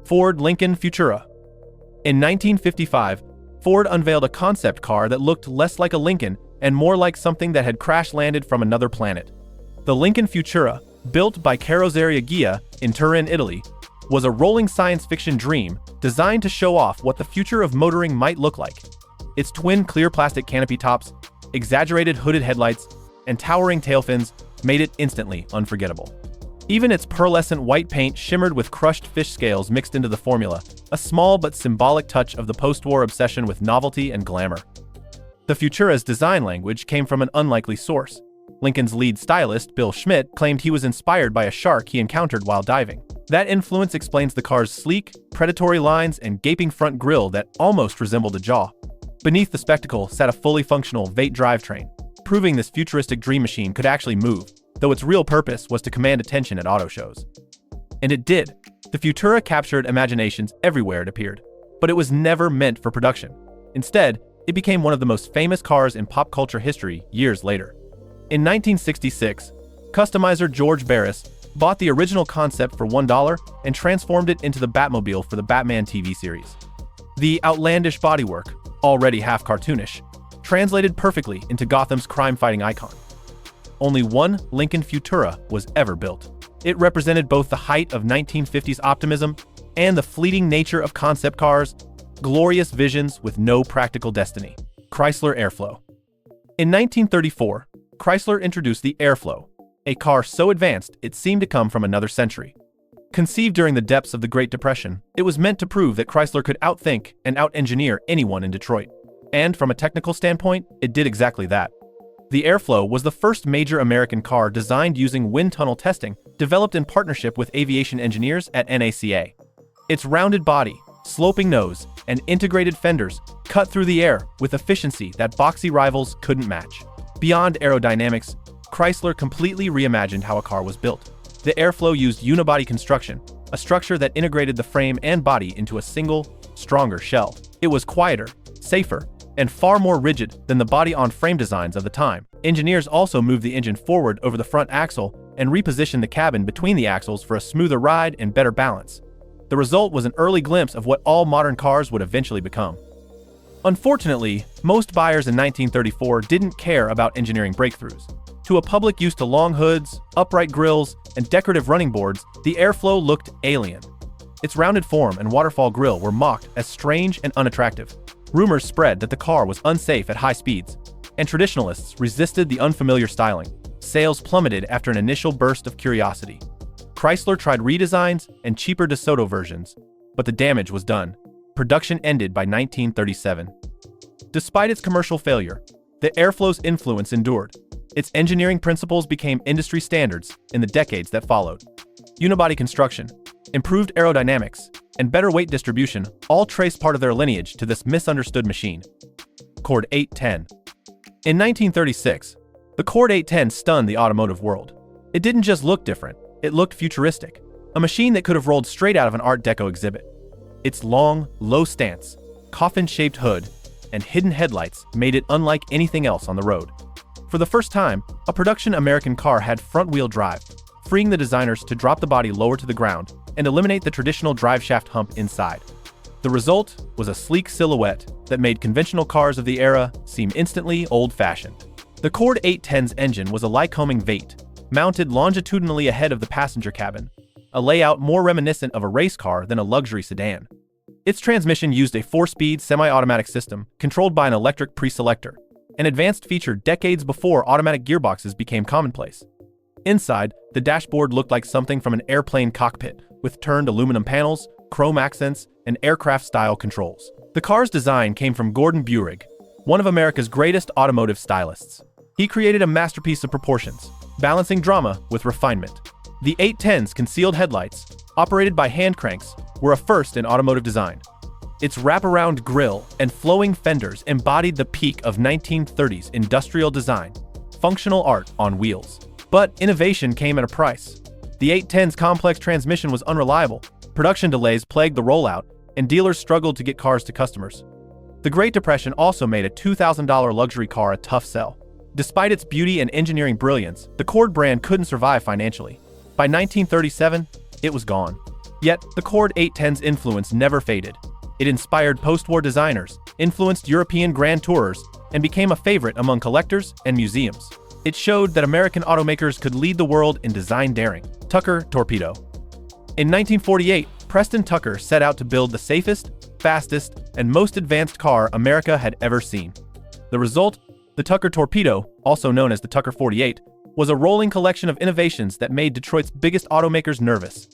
Ford Lincoln Futura. In 1955, Ford unveiled a concept car that looked less like a Lincoln and more like something that had crash-landed from another planet. The Lincoln Futura, built by Carrozzeria Ghia in Turin, Italy, was a rolling science fiction dream designed to show off what the future of motoring might look like. Its twin clear plastic canopy tops, exaggerated hooded headlights, and towering tail fins made it instantly unforgettable. Even its pearlescent white paint shimmered with crushed fish scales mixed into the formula, a small but symbolic touch of the post-war obsession with novelty and glamour. The Futura's design language came from an unlikely source. Lincoln's lead stylist, Bill Schmidt, claimed he was inspired by a shark he encountered while diving. That influence explains the car's sleek, predatory lines and gaping front grille that almost resembled a jaw. Beneath the spectacle sat a fully functional Vate drivetrain, proving this futuristic dream machine could actually move, though its real purpose was to command attention at auto shows. And it did. The Futura captured imaginations everywhere it appeared, but it was never meant for production. Instead, it became one of the most famous cars in pop culture history years later. In 1966, customizer George Barris bought the original concept for $1 and transformed it into the Batmobile for the Batman TV series. The outlandish bodywork, already half cartoonish, translated perfectly into Gotham's crime-fighting icon. Only one Lincoln Futura was ever built. It represented both the height of 1950s optimism and the fleeting nature of concept cars, glorious visions with no practical destiny. Chrysler Airflow. In 1934, Chrysler introduced the Airflow, a car so advanced it seemed to come from another century. Conceived during the depths of the Great Depression, it was meant to prove that Chrysler could outthink and out-engineer anyone in Detroit. And from a technical standpoint, it did exactly that. The Airflow was the first major American car designed using wind tunnel testing, developed in partnership with aviation engineers at NACA. Its rounded body, sloping nose, and integrated fenders cut through the air with efficiency that boxy rivals couldn't match. Beyond aerodynamics, Chrysler completely reimagined how a car was built. The Airflow used unibody construction, a structure that integrated the frame and body into a single, stronger shell. It was quieter, safer, and far more rigid than the body-on-frame designs of the time. Engineers also moved the engine forward over the front axle and repositioned the cabin between the axles for a smoother ride and better balance. The result was an early glimpse of what all modern cars would eventually become. Unfortunately, most buyers in 1934 didn't care about engineering breakthroughs. To a public used to long hoods, upright grills, and decorative running boards, the Airflow looked alien. Its rounded form and waterfall grille were mocked as strange and unattractive. Rumors spread that the car was unsafe at high speeds, and traditionalists resisted the unfamiliar styling. Sales plummeted after an initial burst of curiosity. Chrysler tried redesigns and cheaper DeSoto versions, but the damage was done. Production ended by 1937. Despite its commercial failure, the Airflow's influence endured. Its engineering principles became industry standards in the decades that followed. Unibody construction, improved aerodynamics, and better weight distribution all trace part of their lineage to this misunderstood machine. Cord 810. In 1936, the Cord 810 stunned the automotive world. It didn't just look different, it looked futuristic, a machine that could have rolled straight out of an Art Deco exhibit. Its long, low stance, coffin-shaped hood, and hidden headlights made it unlike anything else on the road. For the first time, a production American car had front-wheel drive, freeing the designers to drop the body lower to the ground and eliminate the traditional driveshaft hump inside. The result was a sleek silhouette that made conventional cars of the era seem instantly old-fashioned. The Cord 810's engine was a Lycoming Vate, mounted longitudinally ahead of the passenger cabin, a layout more reminiscent of a race car than a luxury sedan. Its transmission used a 4-speed semi-automatic system controlled by an electric pre-selector, an advanced feature decades before automatic gearboxes became commonplace. Inside, the dashboard looked like something from an airplane cockpit, with turned aluminum panels, chrome accents, and aircraft-style controls. The car's design came from Gordon Buehrig, one of America's greatest automotive stylists. He created a masterpiece of proportions, balancing drama with refinement. The 810's concealed headlights, operated by hand cranks, were a first in automotive design. Its wraparound grille and flowing fenders embodied the peak of 1930s industrial design, functional art on wheels. But innovation came at a price. The 810's complex transmission was unreliable, production delays plagued the rollout, and dealers struggled to get cars to customers. The Great Depression also made a $2,000 luxury car a tough sell. Despite its beauty and engineering brilliance, the Cord brand couldn't survive financially. By 1937, it was gone. Yet, the Cord 810's influence never faded. It inspired post-war designers, influenced European grand tourers, and became a favorite among collectors and museums. It showed that American automakers could lead the world in design daring. Tucker Torpedo. In 1948, Preston Tucker set out to build the safest, fastest, and most advanced car America had ever seen. The result? The Tucker Torpedo, also known as the Tucker 48, was a rolling collection of innovations that made Detroit's biggest automakers nervous.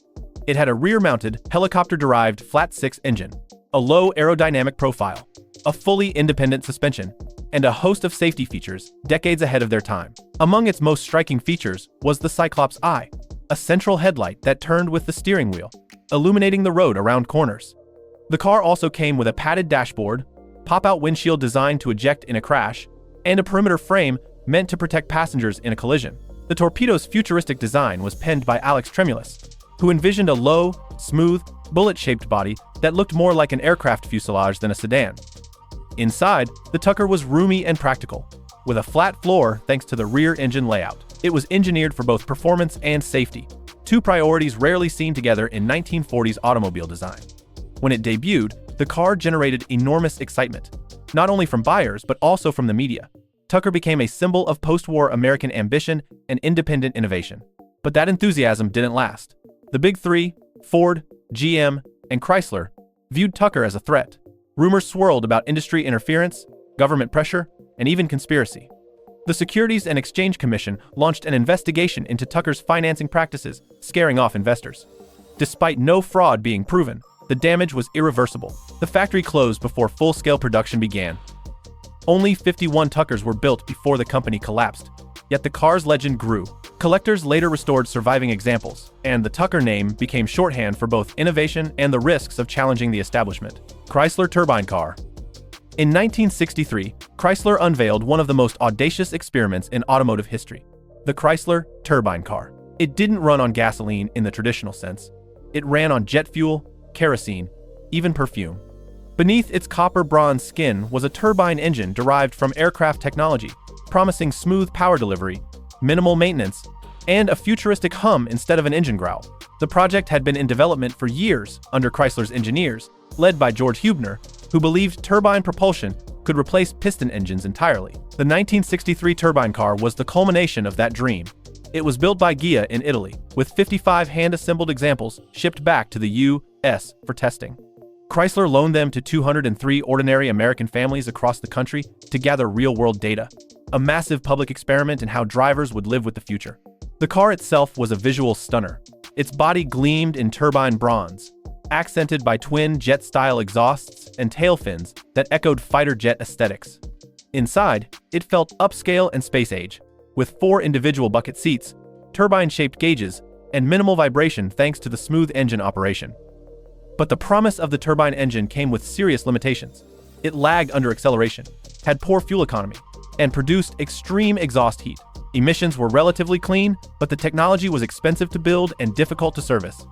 It had a rear-mounted, helicopter-derived flat-six engine, a low aerodynamic profile, a fully independent suspension, and a host of safety features decades ahead of their time. Among its most striking features was the Cyclops Eye, a central headlight that turned with the steering wheel, illuminating the road around corners. The car also came with a padded dashboard, pop-out windshield designed to eject in a crash, and a perimeter frame meant to protect passengers in a collision. The Torpedo's futuristic design was penned by Alex Tremulous, who envisioned a low, smooth, bullet-shaped body that looked more like an aircraft fuselage than a sedan. Inside, the Tucker was roomy and practical, with a flat floor thanks to the rear engine layout. It was engineered for both performance and safety, two priorities rarely seen together in 1940s automobile design. When it debuted, the car generated enormous excitement, not only from buyers but also from the media. Tucker became a symbol of post-war American ambition and independent innovation. But that enthusiasm didn't last. The big three, Ford, GM, and Chrysler, viewed Tucker as a threat. Rumors swirled about industry interference, government pressure, and even conspiracy. The Securities and Exchange Commission launched an investigation into Tucker's financing practices, scaring off investors. Despite no fraud being proven, the damage was irreversible. The factory closed before full-scale production began. Only 51 Tuckers were built before the company collapsed, yet the car's legend grew. Collectors later restored surviving examples, and the Tucker name became shorthand for both innovation and the risks of challenging the establishment. Chrysler Turbine Car. In 1963, Chrysler unveiled one of the most audacious experiments in automotive history, the Chrysler Turbine Car. It didn't run on gasoline in the traditional sense. It ran on jet fuel, kerosene, even perfume. Beneath its copper-bronze skin was a turbine engine derived from aircraft technology, promising smooth power delivery, minimal maintenance, and a futuristic hum instead of an engine growl. The project had been in development for years under Chrysler's engineers, led by George Hubner, who believed turbine propulsion could replace piston engines entirely. The 1963 turbine car was the culmination of that dream. It was built by Ghia in Italy, with 55 hand-assembled examples shipped back to the U.S. for testing. Chrysler loaned them to 203 ordinary American families across the country to gather real-world data, a massive public experiment in how drivers would live with the future. The car itself was a visual stunner. Its body gleamed in turbine bronze, accented by twin jet-style exhausts and tail fins that echoed fighter jet aesthetics. Inside, it felt upscale and space-age, with 4 individual bucket seats, turbine-shaped gauges, and minimal vibration thanks to the smooth engine operation. But the promise of the turbine engine came with serious limitations. It lagged under acceleration, had poor fuel economy, and produced extreme exhaust heat. Emissions were relatively clean, but the technology was expensive to build and difficult to service.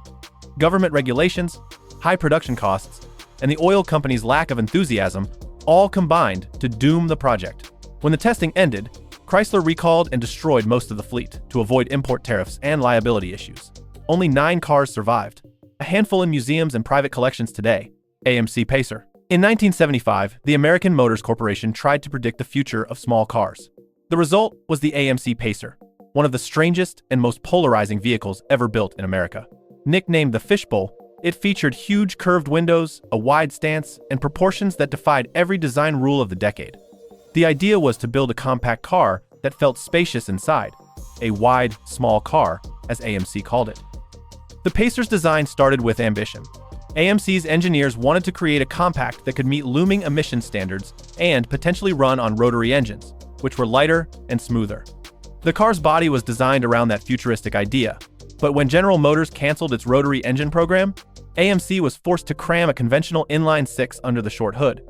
Government regulations, high production costs, and the oil company's lack of enthusiasm all combined to doom the project. When the testing ended, Chrysler recalled and destroyed most of the fleet to avoid import tariffs and liability issues. Only 9 cars survived, a handful in museums and private collections today. AMC Pacer. In 1975, the American Motors Corporation tried to predict the future of small cars. The result was the AMC Pacer, one of the strangest and most polarizing vehicles ever built in America. Nicknamed the fishbowl, it featured huge curved windows, a wide stance, and proportions that defied every design rule of the decade. The idea was to build a compact car that felt spacious inside, a wide, small car, as AMC called it. The Pacer's design started with ambition. AMC's engineers wanted to create a compact that could meet looming emission standards and potentially run on rotary engines, which were lighter and smoother. The car's body was designed around that futuristic idea, but when General Motors canceled its rotary engine program, AMC was forced to cram a conventional inline-six under the short hood.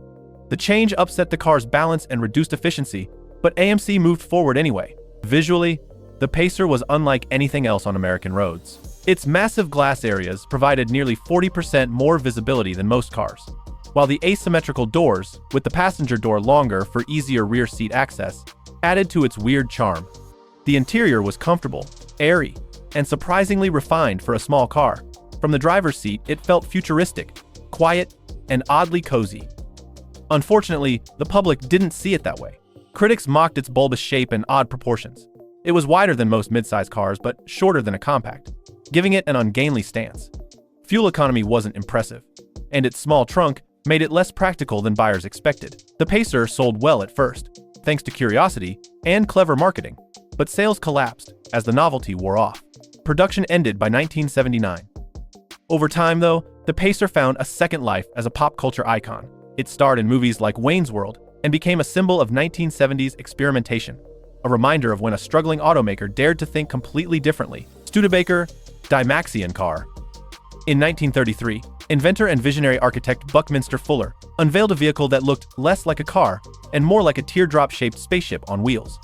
The change upset the car's balance and reduced efficiency, but AMC moved forward anyway. Visually, the Pacer was unlike anything else on American roads. Its massive glass areas provided nearly 40% more visibility than most cars, while the asymmetrical doors, with the passenger door longer for easier rear seat access, added to its weird charm. The interior was comfortable, airy, and surprisingly refined for a small car. From the driver's seat, it felt futuristic, quiet, and oddly cozy. Unfortunately, the public didn't see it that way. Critics mocked its bulbous shape and odd proportions. It was wider than most midsize cars, but shorter than a compact, giving it an ungainly stance. Fuel economy wasn't impressive, and its small trunk made it less practical than buyers expected. The Pacer sold well at first, thanks to curiosity and clever marketing, but sales collapsed as the novelty wore off. Production ended by 1979. Over time, though, the Pacer found a second life as a pop culture icon. It starred in movies like Wayne's World and became a symbol of 1970s experimentation, a reminder of when a struggling automaker dared to think completely differently. Studebaker Dymaxion car. In 1933, inventor and visionary architect Buckminster Fuller unveiled a vehicle that looked less like a car and more like a teardrop-shaped spaceship on wheels.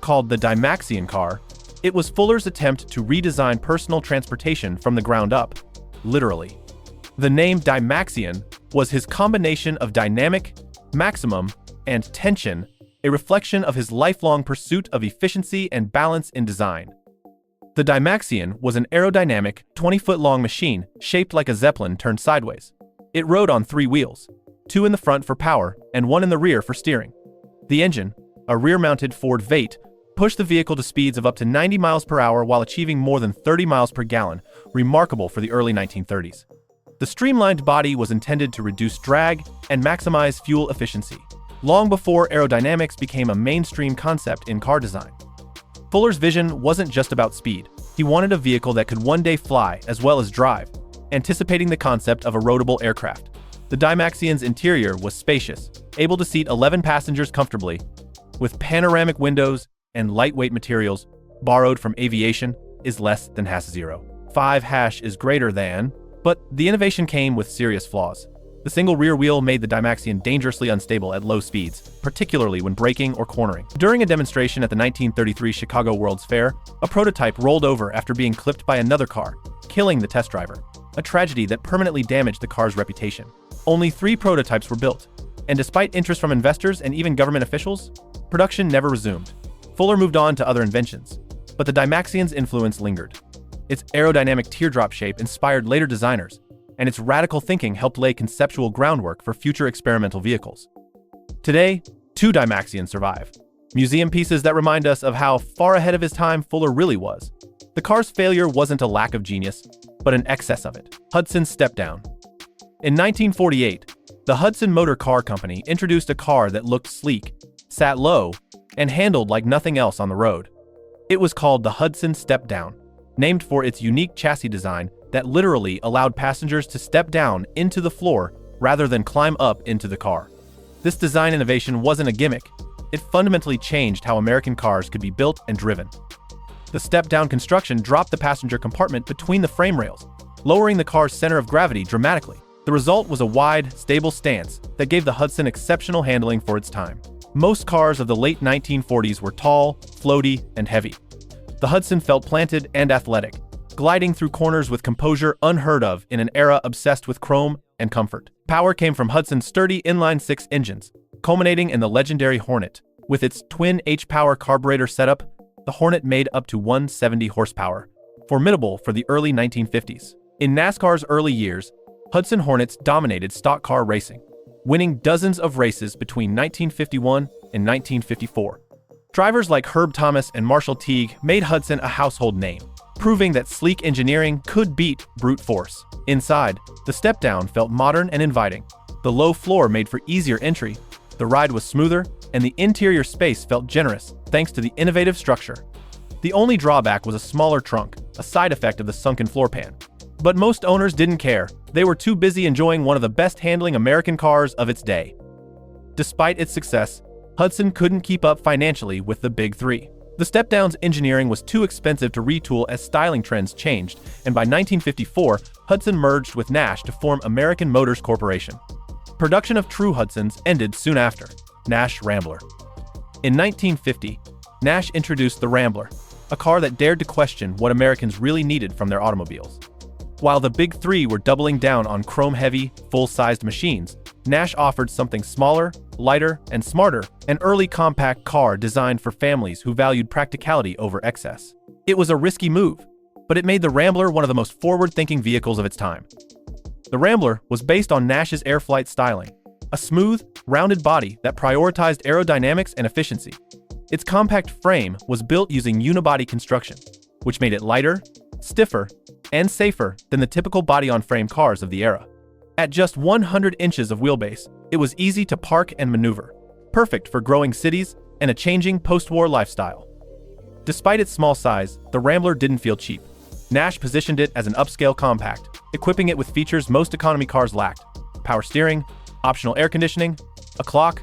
Called the Dymaxion car, it was Fuller's attempt to redesign personal transportation from the ground up, literally. The name Dymaxion was his combination of dynamic, maximum, and tension, a reflection of his lifelong pursuit of efficiency and balance in design. The Dymaxion was an aerodynamic, 20-foot-long machine shaped like a zeppelin turned sideways. It rode on 3 wheels, 2 in the front for power and 1 in the rear for steering. The engine, a rear-mounted Ford Vate, pushed the vehicle to speeds of up to 90 miles per hour while achieving more than 30 miles per gallon, remarkable for the early 1930s. The streamlined body was intended to reduce drag and maximize fuel efficiency, long before aerodynamics became a mainstream concept in car design. Fuller's vision wasn't just about speed. He wanted a vehicle that could one day fly as well as drive, anticipating the concept of a roadable aircraft. The Dymaxion's interior was spacious, able to seat 11 passengers comfortably, with panoramic windows and lightweight materials borrowed from aviation is less than #0. 5 is greater than, but the innovation came with serious flaws. The single rear wheel made the Dymaxion dangerously unstable at low speeds, particularly when braking or cornering. During a demonstration at the 1933 Chicago World's Fair, a prototype rolled over after being clipped by another car, killing the test driver, a tragedy that permanently damaged the car's reputation. Only 3 prototypes were built, and despite interest from investors and even government officials, production never resumed. Fuller moved on to other inventions, but the Dymaxion's influence lingered. Its aerodynamic teardrop shape inspired later designers, and its radical thinking helped lay conceptual groundwork for future experimental vehicles. Today, 2 Dymaxions survive, museum pieces that remind us of how far ahead of his time Fuller really was. The car's failure wasn't a lack of genius, but an excess of it. Hudson Step-Down. In 1948, the Hudson Motor Car Company introduced a car that looked sleek, sat low, and handled like nothing else on the road. It was called the Hudson Step-Down, named for its unique chassis design that literally allowed passengers to step down into the floor rather than climb up into the car. This design innovation wasn't a gimmick. It fundamentally changed how American cars could be built and driven. The step-down construction dropped the passenger compartment between the frame rails, lowering the car's center of gravity dramatically. The result was a wide, stable stance that gave the Hudson exceptional handling for its time. Most cars of the late 1940s were tall, floaty, and heavy. The Hudson felt planted and athletic, gliding through corners with composure unheard of in an era obsessed with chrome and comfort. Power came from Hudson's sturdy inline-6 engines, culminating in the legendary Hornet. With its twin H-Power carburetor setup, the Hornet made up to 170 horsepower, formidable for the early 1950s. In NASCAR's early years, Hudson Hornets dominated stock car racing, winning dozens of races between 1951 and 1954. Drivers like Herb Thomas and Marshall Teague made Hudson a household name, proving that sleek engineering could beat brute force. Inside, the step-down felt modern and inviting. The low floor made for easier entry, the ride was smoother, and the interior space felt generous thanks to the innovative structure. The only drawback was a smaller trunk, a side effect of the sunken floor pan. But most owners didn't care. They were too busy enjoying one of the best-handling American cars of its day. Despite its success, Hudson couldn't keep up financially with the Big Three. The step-down's engineering was too expensive to retool as styling trends changed, and by 1954, Hudson merged with Nash to form American Motors Corporation. Production of true Hudsons ended soon after. Nash Rambler. In 1950, Nash introduced the Rambler, a car that dared to question what Americans really needed from their automobiles. While the Big Three were doubling down on chrome-heavy, full-sized machines, Nash offered something smaller, lighter, and smarter, an early compact car designed for families who valued practicality over excess. It was a risky move, but it made the Rambler one of the most forward-thinking vehicles of its time. The Rambler was based on Nash's Airflight styling, a smooth, rounded body that prioritized aerodynamics and efficiency. Its compact frame was built using unibody construction, which made it lighter, stiffer, and safer than the typical body-on-frame cars of the era. At just 100 inches of wheelbase, it was easy to park and maneuver, perfect for growing cities and a changing post-war lifestyle. Despite its small size, the Rambler didn't feel cheap. Nash positioned it as an upscale compact, equipping it with features most economy cars lacked: power steering, optional air conditioning, a clock,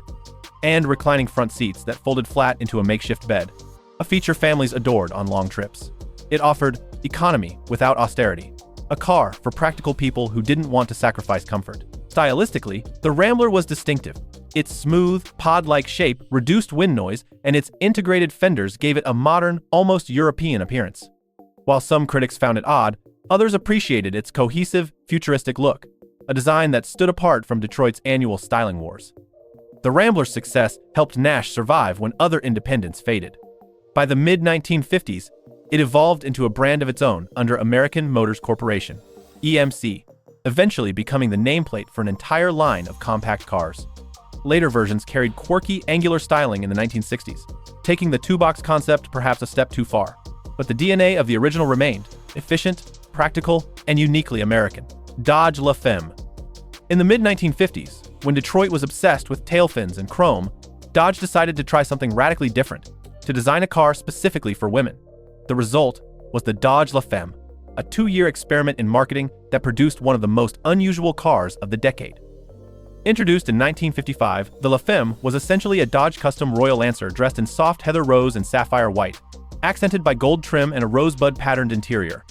and reclining front seats that folded flat into a makeshift bed, a feature families adored on long trips. It offered economy without austerity, a car for practical people who didn't want to sacrifice comfort. Stylistically, the Rambler was distinctive. Its smooth, pod-like shape reduced wind noise, and its integrated fenders gave it a modern, almost European appearance. While some critics found it odd, others appreciated its cohesive, futuristic look, a design that stood apart from Detroit's annual styling wars. The Rambler's success helped Nash survive when other independents faded. By the mid-1950s, it evolved into a brand of its own under American Motors Corporation, AMC, eventually becoming the nameplate for an entire line of compact cars. Later versions carried quirky, angular styling in the 1960s, taking the two-box concept perhaps a step too far. But the DNA of the original remained: efficient, practical, and uniquely American. Dodge La Femme. In the mid-1950s, when Detroit was obsessed with tail fins and chrome, Dodge decided to try something radically different, to design a car specifically for women. The result was the Dodge La Femme, a 2-year experiment in marketing that produced one of the most unusual cars of the decade. Introduced in 1955, the La Femme was essentially a Dodge Custom Royal Lancer dressed in soft heather rose and sapphire white, accented by gold trim and a rosebud-patterned interior.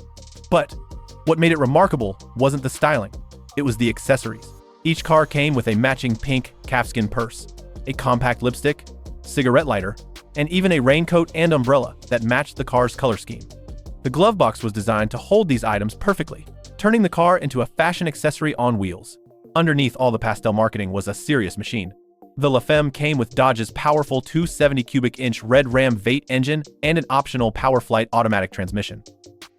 But what made it remarkable wasn't the styling, it was the accessories. Each car came with a matching pink calfskin purse, a compact lipstick, cigarette lighter, and even a raincoat and umbrella that matched the car's color scheme. The glove box was designed to hold these items perfectly, turning the car into a fashion accessory on wheels. Underneath all the pastel marketing was a serious machine. The La Femme came with Dodge's powerful 270 cubic inch Red Ram V8 engine and an optional PowerFlight automatic transmission.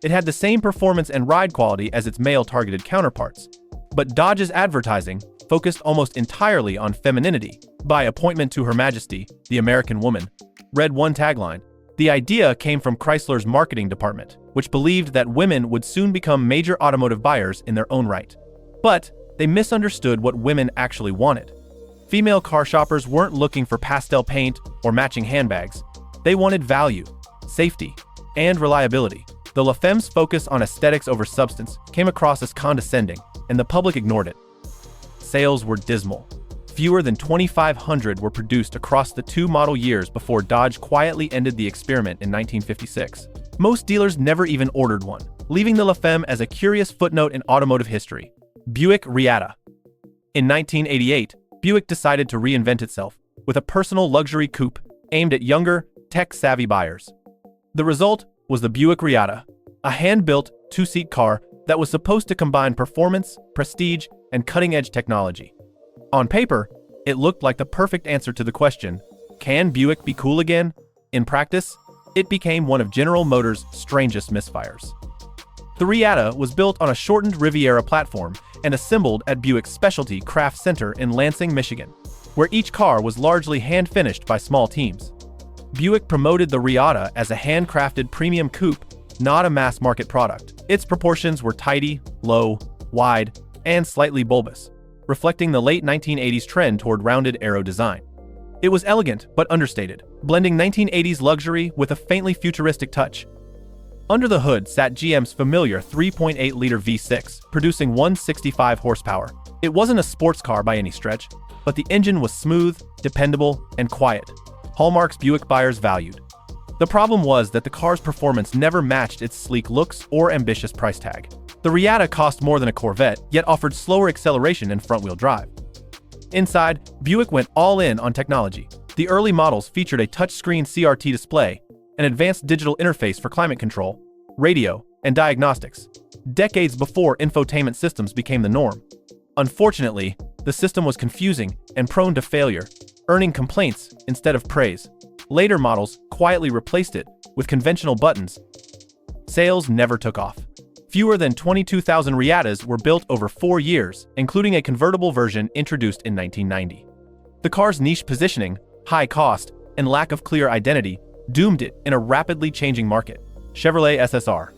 It had the same performance and ride quality as its male-targeted counterparts, but Dodge's advertising focused almost entirely on femininity. By appointment to Her Majesty, the American woman, read one tagline. The idea came from Chrysler's marketing department, which believed that women would soon become major automotive buyers in their own right. But they misunderstood what women actually wanted. Female car shoppers weren't looking for pastel paint or matching handbags. They wanted value, safety, and reliability. The La Femme's focus on aesthetics over substance came across as condescending, and the public ignored it. Sales were dismal. Fewer than 2,500 were produced across the 2 model years before Dodge quietly ended the experiment in 1956. Most dealers never even ordered one, leaving the La Femme as a curious footnote in automotive history. Buick Reatta. In 1988, Buick decided to reinvent itself with a personal luxury coupe aimed at younger, tech-savvy buyers. The result was the Buick Reatta, a hand-built, 2-seat car that was supposed to combine performance, prestige, and cutting-edge technology. On paper, it looked like the perfect answer to the question, can Buick be cool again? In practice, it became one of General Motors' strangest misfires. The Reatta was built on a shortened Riviera platform and assembled at Buick's Specialty Craft Center in Lansing, Michigan, where each car was largely hand-finished by small teams. Buick promoted the Reatta as a handcrafted premium coupe, not a mass-market product. Its proportions were tidy, low, wide, and slightly bulbous, reflecting the late 1980s trend toward rounded aero design. It was elegant but understated, blending 1980s luxury with a faintly futuristic touch. Under the hood sat GM's familiar 3.8-liter V6, producing 165 horsepower. It wasn't a sports car by any stretch, but the engine was smooth, dependable, and quiet, hallmarks Buick buyers valued. The problem was that the car's performance never matched its sleek looks or ambitious price tag. The Reatta cost more than a Corvette, yet offered slower acceleration and front-wheel drive. Inside, Buick went all in on technology. The early models featured a touchscreen CRT display, an advanced digital interface for climate control, radio, and diagnostics, decades before infotainment systems became the norm. Unfortunately, the system was confusing and prone to failure, earning complaints instead of praise. Later models quietly replaced it with conventional buttons, Sales never took off. Fewer than 22,000 Reattas were built over 4 years, including a convertible version introduced in 1990. The car's niche positioning, high cost, and lack of clear identity doomed it in a rapidly changing market. Chevrolet SSR.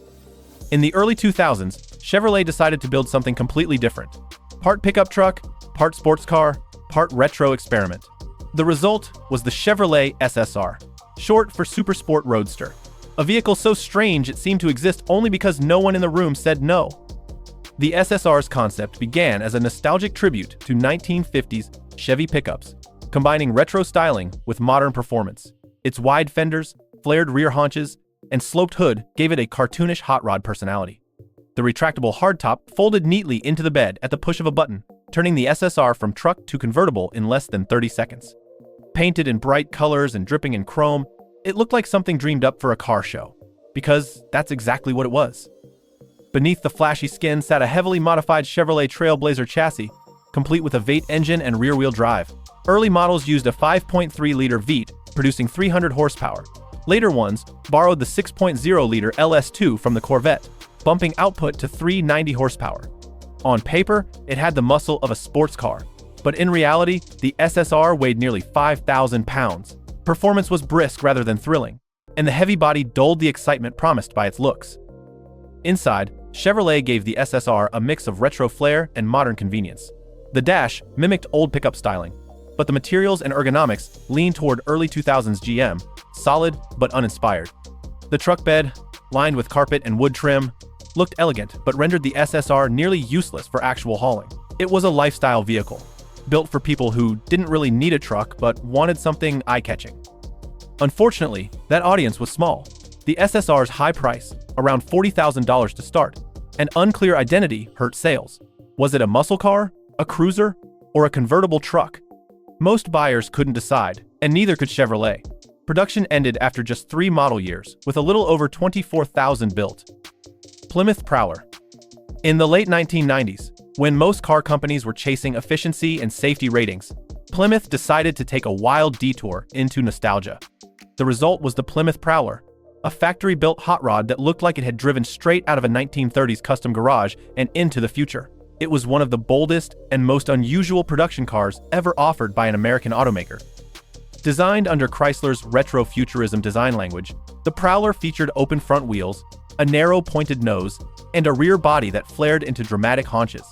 In the early 2000s, Chevrolet decided to build something completely different. Part pickup truck, part sports car, part retro experiment. The result was the Chevrolet SSR, short for Super Sport Roadster. A vehicle so strange it seemed to exist only because no one in the room said no. The SSR's concept began as a nostalgic tribute to 1950s Chevy pickups, combining retro styling with modern performance. Its wide fenders, flared rear haunches, and sloped hood gave it a cartoonish hot rod personality. The retractable hardtop folded neatly into the bed at the push of a button, turning the SSR from truck to convertible in less than 30 seconds. Painted in bright colors and dripping in chrome, it looked like something dreamed up for a car show, because that's exactly what it was. Beneath the flashy skin sat a heavily modified Chevrolet Trailblazer chassis, complete with a V8 engine and rear-wheel drive. Early models used a 5.3-liter V8, producing 300 horsepower. Later ones borrowed the 6.0-liter LS2 from the Corvette, bumping output to 390 horsepower. On paper, it had the muscle of a sports car, but in reality, the SSR weighed nearly 5,000 pounds. Performance was brisk rather than thrilling, and the heavy body dulled the excitement promised by its looks. Inside, Chevrolet gave the SSR a mix of retro flair and modern convenience. The dash mimicked old pickup styling, but the materials and ergonomics leaned toward early 2000s GM, solid but uninspired. The truck bed, lined with carpet and wood trim, looked elegant but rendered the SSR nearly useless for actual hauling. It was a lifestyle vehicle, built for people who didn't really need a truck but wanted something eye-catching. Unfortunately, that audience was small. The SSR's high price, around $40,000 to start, and unclear identity hurt sales. Was it a muscle car, a cruiser, or a convertible truck? Most buyers couldn't decide, and neither could Chevrolet. Production ended after just 3 model years, with a little over 24,000 built. Plymouth Prowler. In the late 1990s, when most car companies were chasing efficiency and safety ratings, Plymouth decided to take a wild detour into nostalgia. The result was the Plymouth Prowler, a factory-built hot rod that looked like it had driven straight out of a 1930s custom garage and into the future. It was one of the boldest and most unusual production cars ever offered by an American automaker. Designed under Chrysler's retro-futurism design language, the Prowler featured open front wheels, a narrow pointed nose, and a rear body that flared into dramatic haunches.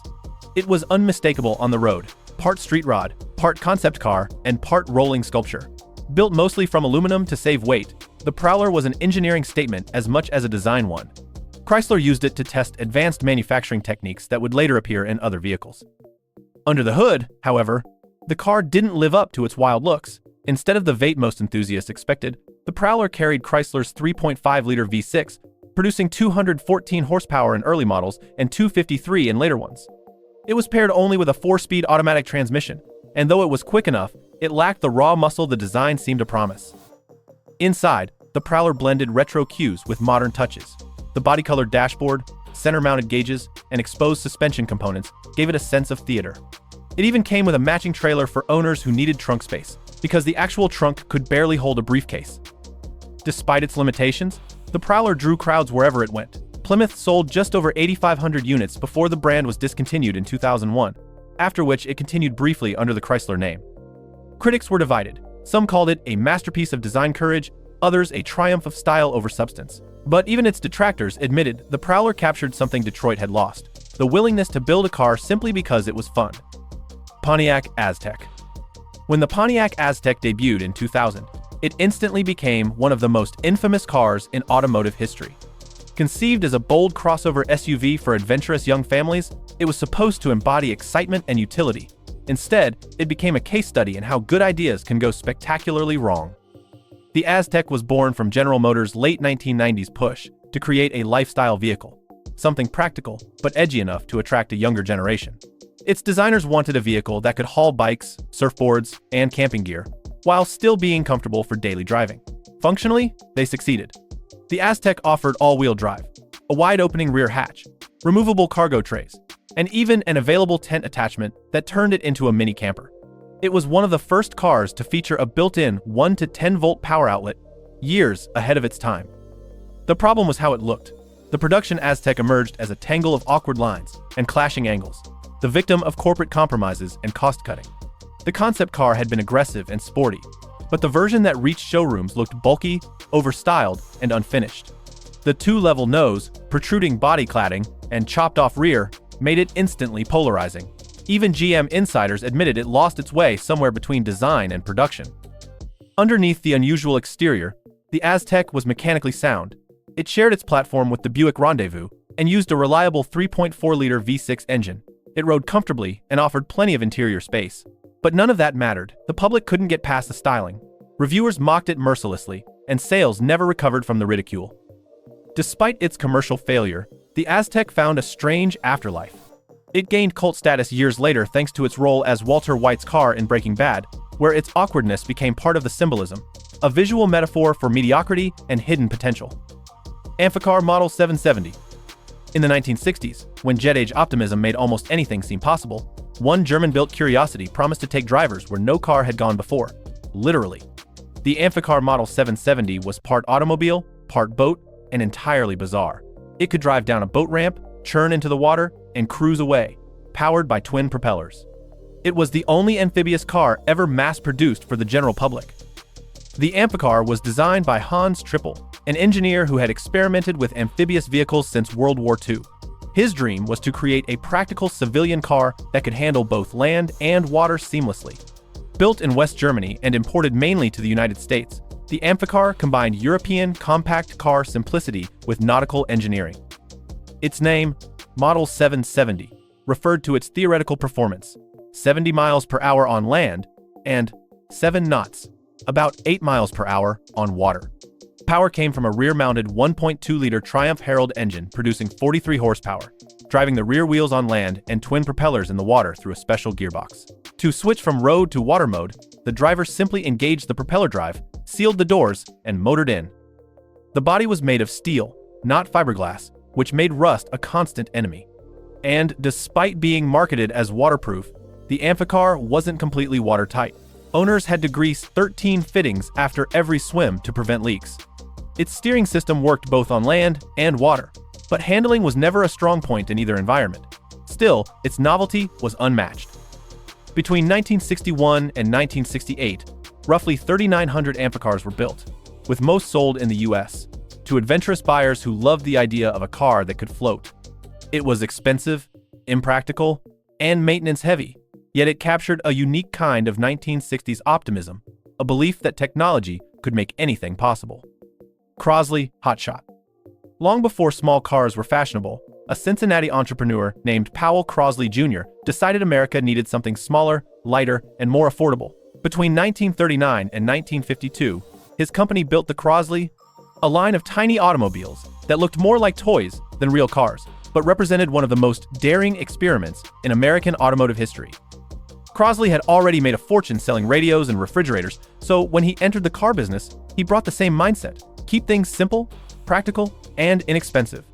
It was unmistakable on the road, part street rod, part concept car, and part rolling sculpture. Built mostly from aluminum to save weight, the Prowler was an engineering statement as much as a design one. Chrysler used it to test advanced manufacturing techniques that would later appear in other vehicles. Under the hood, however, the car didn't live up to its wild looks. Instead of the V8 most enthusiasts expected, the Prowler carried Chrysler's 3.5-liter V6, producing 214 horsepower in early models and 253 in later ones. It was paired only with a 4-speed automatic transmission, and though it was quick enough, it lacked the raw muscle the design seemed to promise. Inside, the Prowler blended retro cues with modern touches. The body-colored dashboard, center-mounted gauges, and exposed suspension components gave it a sense of theater. It even came with a matching trailer for owners who needed trunk space, because the actual trunk could barely hold a briefcase. Despite its limitations, the Prowler drew crowds wherever it went. Plymouth sold just over 8,500 units before the brand was discontinued in 2001, after which it continued briefly under the Chrysler name. Critics were divided. Some called it a masterpiece of design courage, others a triumph of style over substance. But even its detractors admitted the Prowler captured something Detroit had lost: the willingness to build a car simply because it was fun. Pontiac Aztek. When the Pontiac Aztek debuted in 2000, it instantly became one of the most infamous cars in automotive history. Conceived as a bold crossover SUV for adventurous young families, it was supposed to embody excitement and utility. Instead, it became a case study in how good ideas can go spectacularly wrong. The Aztek was born from General Motors' late 1990s push to create a lifestyle vehicle, something practical but edgy enough to attract a younger generation. Its designers wanted a vehicle that could haul bikes, surfboards, and camping gear, while still being comfortable for daily driving. Functionally, they succeeded. The Aztek offered all-wheel drive, a wide-opening rear hatch, removable cargo trays, and even an available tent attachment that turned it into a mini camper. It was one of the first cars to feature a built-in 1 to 10-volt power outlet, years ahead of its time. The problem was how it looked. The production Aztek emerged as a tangle of awkward lines and clashing angles, the victim of corporate compromises and cost-cutting. The concept car had been aggressive and sporty, but the version that reached showrooms looked bulky, overstyled, and unfinished. The two-level nose, protruding body cladding, and chopped-off rear made it instantly polarizing. Even GM insiders admitted it lost its way somewhere between design and production. Underneath the unusual exterior, the Aztek was mechanically sound. It shared its platform with the Buick Rendezvous and used a reliable 3.4-liter V6 engine. It rode comfortably and offered plenty of interior space. But none of that mattered. The public couldn't get past the styling. Reviewers mocked it mercilessly, and sales never recovered from the ridicule. Despite its commercial failure, the Aztek found a strange afterlife. It gained cult status years later thanks to its role as Walter White's car in Breaking Bad, where its awkwardness became part of the symbolism, a visual metaphor for mediocrity and hidden potential. Amphicar Model 770. In the 1960s, when jet-age optimism made almost anything seem possible, one German-built curiosity promised to take drivers where no car had gone before. Literally. The Amphicar Model 770 was part automobile, part boat, and entirely bizarre. It could drive down a boat ramp, churn into the water, and cruise away, powered by twin propellers. It was the only amphibious car ever mass-produced for the general public. The Amphicar was designed by Hans Trippel, an engineer who had experimented with amphibious vehicles since World War II. His dream was to create a practical civilian car that could handle both land and water seamlessly. Built in West Germany and imported mainly to the United States, the Amphicar combined European compact car simplicity with nautical engineering. Its name, Model 770, referred to its theoretical performance, 70 miles per hour on land, and 7 knots, about 8 miles per hour, on water. Power came from a rear-mounted 1.2-liter Triumph Herald engine producing 43 horsepower, driving the rear wheels on land and twin propellers in the water through a special gearbox. To switch from road to water mode, the driver simply engaged the propeller drive, sealed the doors, and motored in. The body was made of steel, not fiberglass, which made rust a constant enemy. And despite being marketed as waterproof, the Amphicar wasn't completely watertight. Owners had to grease 13 fittings after every swim to prevent leaks. Its steering system worked both on land and water, but handling was never a strong point in either environment. Still, its novelty was unmatched. Between 1961 and 1968, roughly 3,900 Amphicars were built, with most sold in the US, to adventurous buyers who loved the idea of a car that could float. It was expensive, impractical, and maintenance-heavy, yet it captured a unique kind of 1960s optimism, a belief that technology could make anything possible. Crosley Hot Shot. Long before small cars were fashionable, a Cincinnati entrepreneur named Powell Crosley Jr. decided America needed something smaller, lighter, and more affordable. Between 1939 and 1952, his company built the Crosley, a line of tiny automobiles that looked more like toys than real cars, but represented one of the most daring experiments in American automotive history. Crosley had already made a fortune selling radios and refrigerators, so when he entered the car business, he brought the same mindset: keep things simple, practical, and inexpensive.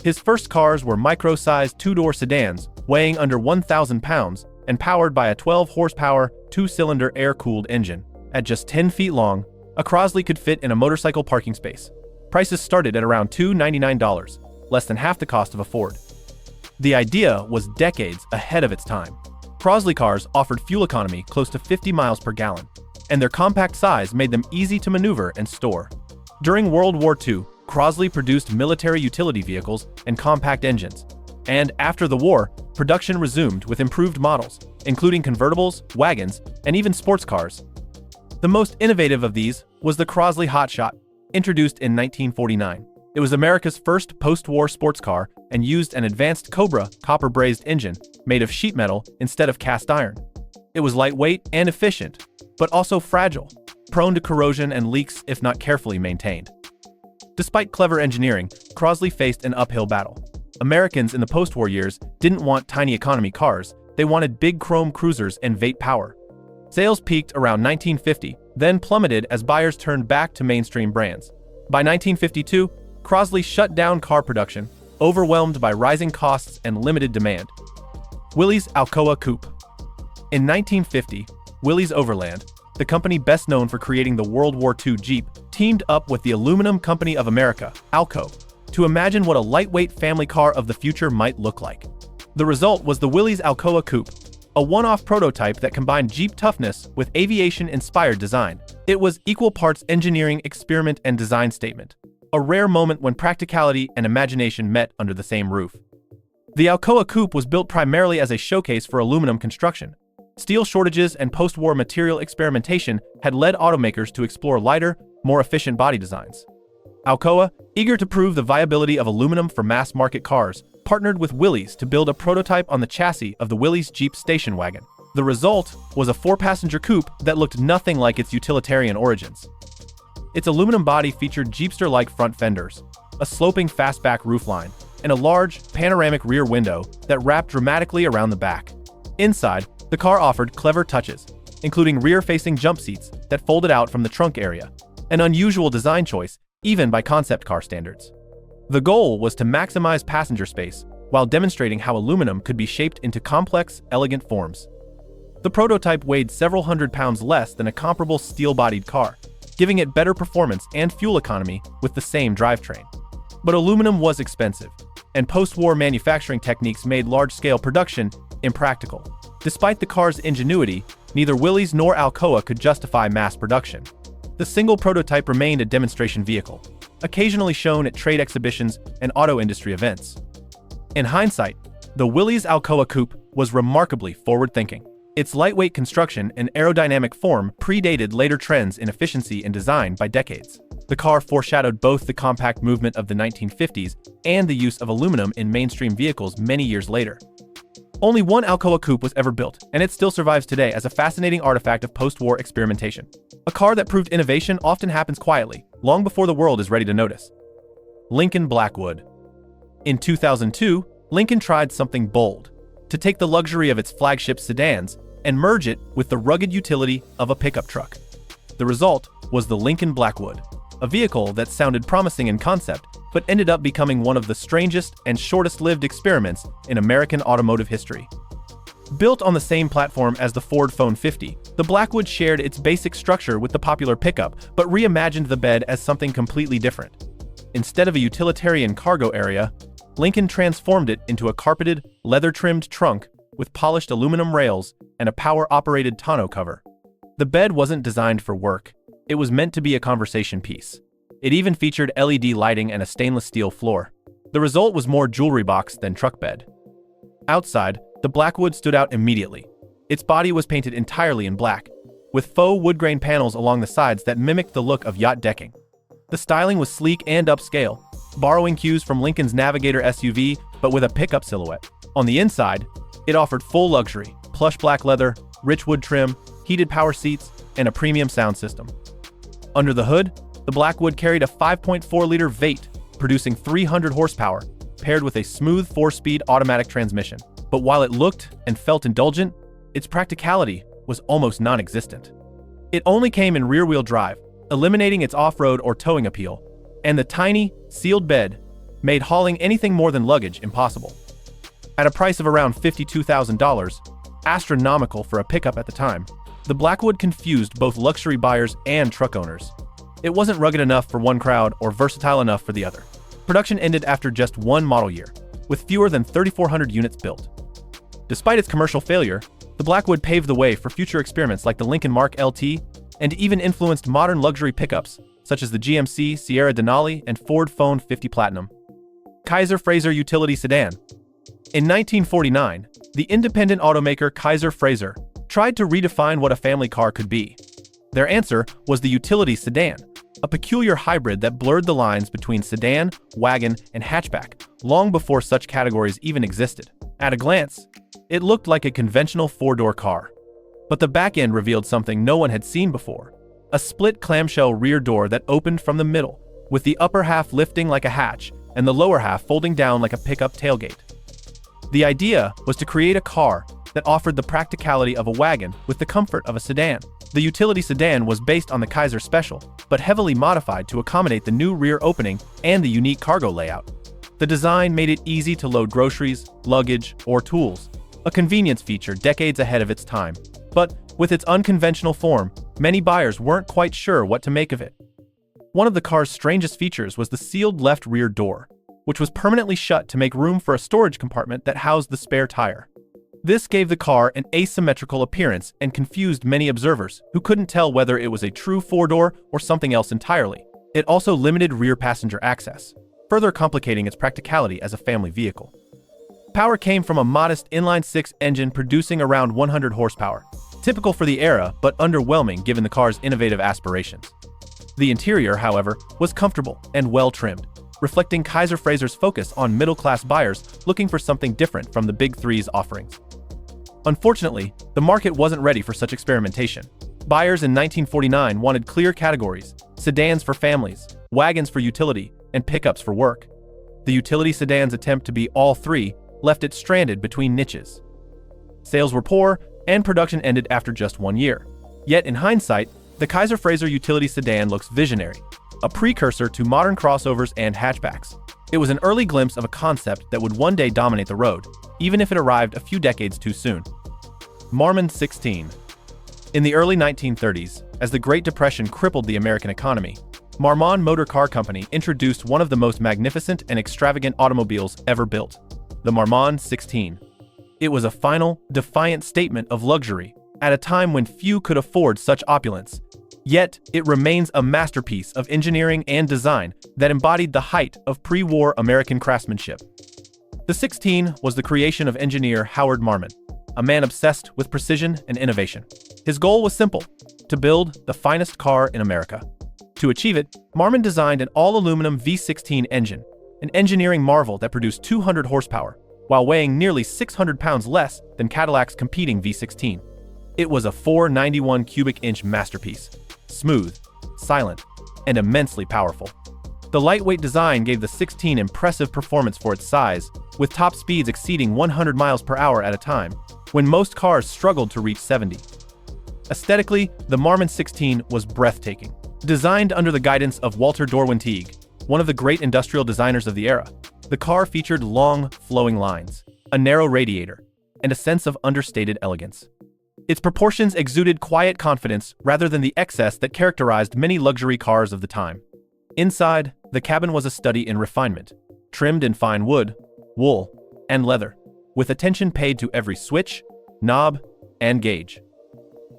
His first cars were micro-sized two-door sedans weighing under 1,000 pounds and powered by a 12-horsepower, two-cylinder air-cooled engine. At just 10 feet long, a Crosley could fit in a motorcycle parking space. Prices started at around $299, less than half the cost of a Ford. The idea was decades ahead of its time. Crosley cars offered fuel economy close to 50 miles per gallon, and their compact size made them easy to maneuver and store. During World War II, Crosley produced military utility vehicles and compact engines, and after the war, production resumed with improved models, including convertibles, wagons, and even sports cars. The most innovative of these was the Crosley Hot Shot, introduced in 1949. It was America's first post-war sports car and used an advanced Cobra copper-brazed engine made of sheet metal instead of cast iron. It was lightweight and efficient, but also fragile, prone to corrosion and leaks if not carefully maintained. Despite clever engineering, Crosley faced an uphill battle. Americans in the post-war years didn't want tiny economy cars, they wanted big chrome cruisers and V8 power. Sales peaked around 1950, then plummeted as buyers turned back to mainstream brands. By 1952, Crosley shut down car production, overwhelmed by rising costs and limited demand. Willys Alcoa Coupe. In 1950, Willys Overland, the company best known for creating the World War II Jeep, teamed up with the Aluminum Company of America, Alcoa, to imagine what a lightweight family car of the future might look like. The result was the Willys Alcoa Coupe, a one-off prototype that combined Jeep toughness with aviation-inspired design. It was equal parts engineering experiment and design statement, a rare moment when practicality and imagination met under the same roof. The Alcoa Coupe was built primarily as a showcase for aluminum construction. Steel shortages and post-war material experimentation had led automakers to explore lighter, more efficient body designs. Alcoa, eager to prove the viability of aluminum for mass-market cars, partnered with Willys to build a prototype on the chassis of the Willys Jeep station wagon. The result was a four-passenger coupe that looked nothing like its utilitarian origins. Its aluminum body featured Jeepster-like front fenders, a sloping fastback roofline, and a large, panoramic rear window that wrapped dramatically around the back. Inside, the car offered clever touches, including rear-facing jump seats that folded out from the trunk area, an unusual design choice even by concept car standards. The goal was to maximize passenger space while demonstrating how aluminum could be shaped into complex, elegant forms. The prototype weighed several hundred pounds less than a comparable steel-bodied car, giving it better performance and fuel economy with the same drivetrain. But aluminum was expensive, and post-war manufacturing techniques made large-scale production impractical. Despite the car's ingenuity, neither Willys nor Alcoa could justify mass production. The single prototype remained a demonstration vehicle, occasionally shown at trade exhibitions and auto industry events. In hindsight, the Willys Alcoa Coupe was remarkably forward-thinking. Its lightweight construction and aerodynamic form predated later trends in efficiency and design by decades. The car foreshadowed both the compact movement of the 1950s and the use of aluminum in mainstream vehicles many years later. Only one Alcoa Coupe was ever built, and it still survives today as a fascinating artifact of post-war experimentation. A car that proved innovation often happens quietly, long before the world is ready to notice. Lincoln Blackwood. In 2002, Lincoln tried something bold, to take the luxury of its flagship sedans and merge it with the rugged utility of a pickup truck. The result was the Lincoln Blackwood, a vehicle that sounded promising in concept, but ended up becoming one of the strangest and shortest-lived experiments in American automotive history. Built on the same platform as the Ford F-150, the Blackwood shared its basic structure with the popular pickup, but reimagined the bed as something completely different. Instead of a utilitarian cargo area, Lincoln transformed it into a carpeted, leather-trimmed trunk with polished aluminum rails and a power-operated tonneau cover. The bed wasn't designed for work. It was meant to be a conversation piece. It even featured LED lighting and a stainless steel floor. The result was more jewelry box than truck bed. Outside, the Blackwood stood out immediately. Its body was painted entirely in black, with faux wood-grain panels along the sides that mimicked the look of yacht decking. The styling was sleek and upscale, borrowing cues from Lincoln's Navigator SUV, but with a pickup silhouette. On the inside, it offered full luxury, plush black leather, rich wood trim, heated power seats, and a premium sound system. Under the hood, the Blackwood carried a 5.4-liter V8, producing 300 horsepower, paired with a smooth 4-speed automatic transmission. But while it looked and felt indulgent, its practicality was almost non-existent. It only came in rear-wheel drive, eliminating its off-road or towing appeal, and the tiny, sealed bed made hauling anything more than luggage impossible. At a price of around $52,000, astronomical for a pickup at the time, the Blackwood confused both luxury buyers and truck owners. It wasn't rugged enough for one crowd or versatile enough for the other. Production ended after just one model year, with fewer than 3,400 units built. Despite its commercial failure, the Blackwood paved the way for future experiments like the Lincoln Mark LT and even influenced modern luxury pickups such as the GMC Sierra Denali and Ford F-150 Platinum. Kaiser-Frazer Utility Sedan. In 1949, the independent automaker Kaiser-Frazer tried to redefine what a family car could be. Their answer was the utility sedan, a peculiar hybrid that blurred the lines between sedan, wagon, and hatchback, long before such categories even existed. At a glance, it looked like a conventional four-door car. But the back end revealed something no one had seen before: a split clamshell rear door that opened from the middle, with the upper half lifting like a hatch and the lower half folding down like a pickup tailgate. The idea was to create a car that offered the practicality of a wagon with the comfort of a sedan. The utility sedan was based on the Kaiser Special, but heavily modified to accommodate the new rear opening and the unique cargo layout. The design made it easy to load groceries, luggage, or tools, a convenience feature decades ahead of its time. But with its unconventional form, many buyers weren't quite sure what to make of it. One of the car's strangest features was the sealed left rear door. which was permanently shut to make room for a storage compartment that housed the spare tire. This gave the car an asymmetrical appearance and confused many observers who couldn't tell whether it was a true four-door or something else entirely. It also limited rear passenger access, further complicating its practicality as a family vehicle. Power came from a modest inline-six engine producing around 100 horsepower, typical for the era but underwhelming given the car's innovative aspirations. The interior, however, was comfortable and well-trimmed, reflecting Kaiser-Frazer's focus on middle-class buyers looking for something different from the Big Three's offerings. Unfortunately, the market wasn't ready for such experimentation. Buyers in 1949 wanted clear categories: sedans for families, wagons for utility, and pickups for work. The utility sedan's attempt to be all three left it stranded between niches. Sales were poor, and production ended after just 1 year. Yet in hindsight, the Kaiser-Frazer utility sedan looks visionary, a precursor to modern crossovers and hatchbacks. It was an early glimpse of a concept that would one day dominate the road, even if it arrived a few decades too soon. Marmon 16. In the early 1930s, as the Great Depression crippled the American economy, Marmon Motor Car Company introduced one of the most magnificent and extravagant automobiles ever built, the Marmon 16. It was a final, defiant statement of luxury at a time when few could afford such opulence. Yet, it remains a masterpiece of engineering and design that embodied the height of pre-war American craftsmanship. The 16 was the creation of engineer Howard Marmon, a man obsessed with precision and innovation. His goal was simple: to build the finest car in America. To achieve it, Marmon designed an all-aluminum V16 engine, an engineering marvel that produced 200 horsepower, while weighing nearly 600 pounds less than Cadillac's competing V16. It was a 491 cubic inch masterpiece, smooth, silent, and immensely powerful. The lightweight design gave the 16 impressive performance for its size, with top speeds exceeding 100 miles per hour at a time, when most cars struggled to reach 70. Aesthetically, the Marmon 16 was breathtaking. Designed under the guidance of Walter Dorwin-Teague, one of the great industrial designers of the era, the car featured long, flowing lines, a narrow radiator, and a sense of understated elegance. Its proportions exuded quiet confidence rather than the excess that characterized many luxury cars of the time. Inside, the cabin was a study in refinement, trimmed in fine wood, wool, and leather, with attention paid to every switch, knob, and gauge.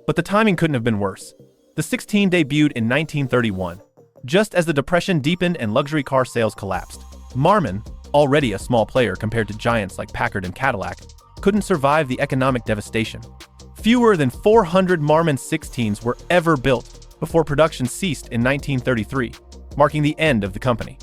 But the timing couldn't have been worse. The 16 debuted in 1931, just as the Depression deepened and luxury car sales collapsed. Marmon, already a small player compared to giants like Packard and Cadillac, couldn't survive the economic devastation. Fewer than 400 Marmon 16s were ever built before production ceased in 1933, marking the end of the company.